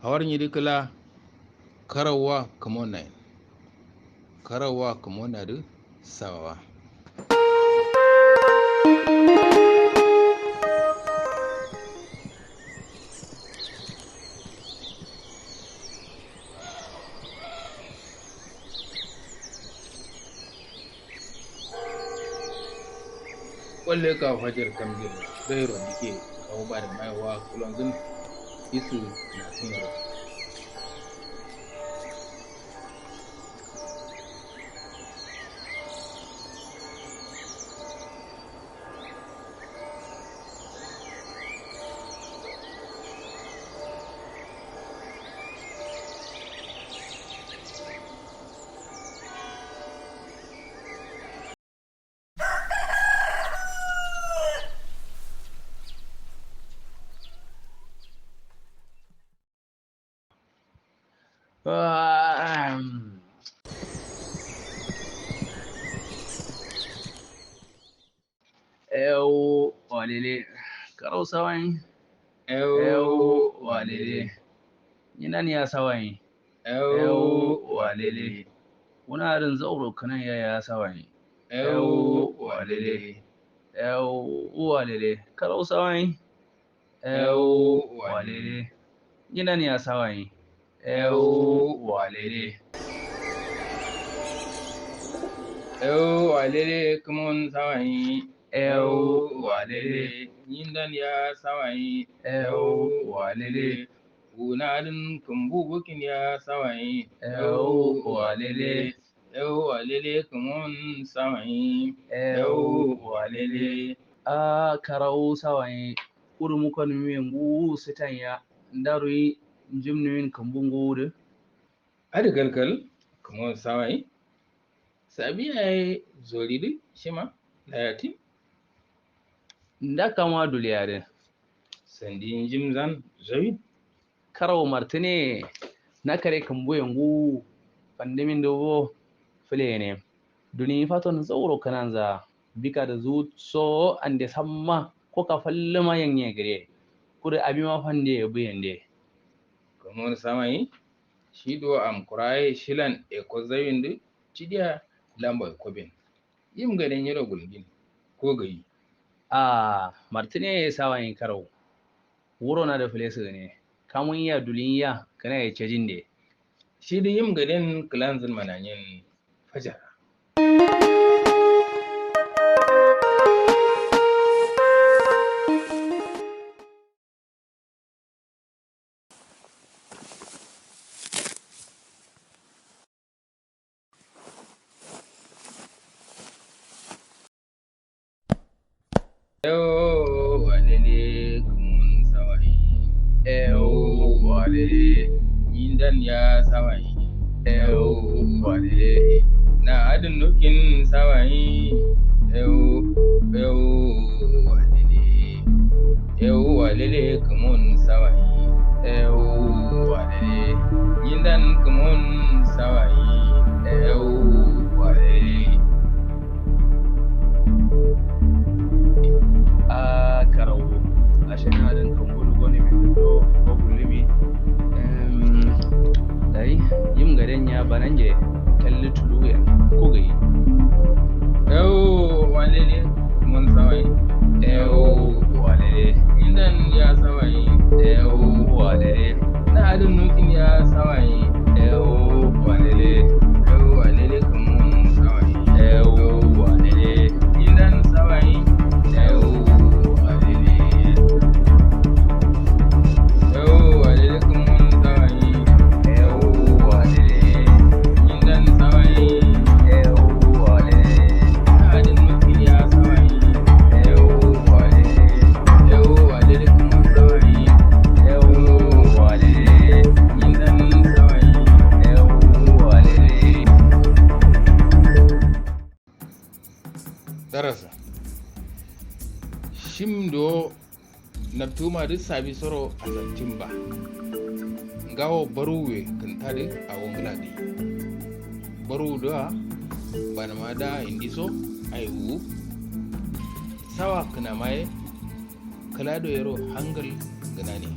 hawar nyidi kala karawa kamonai karawa kamonadu sawawa kwalle ka fajar kamgir gairo dike kawo ba da maiwa kulonzin isu na sunaro walele karo sawan walele yinan ya sawan walele wuna rin zauro kanan ya sawan walele walele karo sawan walele yinan ya sawan walele walele kumon sawan walele yindan ya sawan walele wunadin kumbubukin ya sawan walele walele kumon sawan walele a karau sawan urmukon miyengu sitanya ndarui jimnuin kambungu adi galgal kumon sawan sabiya zolidi shima layati ndaka ma duliyare sandi jimzan zawid karau martine nakare kambuyengu pandemin dobo filene duni faton zauro kananza bika da so ande samma ko ka fallama yanye gare kuda abima fande buyende kumon sawan shido am kuraye shilan e ko zawindi cidiya lamba kobin yim gaden yero gulgin ko gayi martine sawan karau wuro na da filese ne kamun ya duniya kana ya cejin de shi da yim gaden clanzin mananyen fajara walele kumun sawan walele yindan ya sawan walele na adin nukin sawan walele kumun sawan walele yindan kumun sawan walele karau ashana dan kambulu goni min do gulimi dai yim gaden ya bananje kalli tuluya ko gayi walele kumun sawan walele yindan ya sawan walele na adin nukin ya sawan walele walele kumun sawan walele yindan sawan walele kumun sawan walele yindan sawan walele adin nukin ya sawan walele kumun sawan walele yindan sawan walele darasa shimdo naftuma duk sabi soro a santimba ngawo baruwe kantade a wongladi baru da banama da indiso aiwu sawa kana mai kalado yaro hangal ganane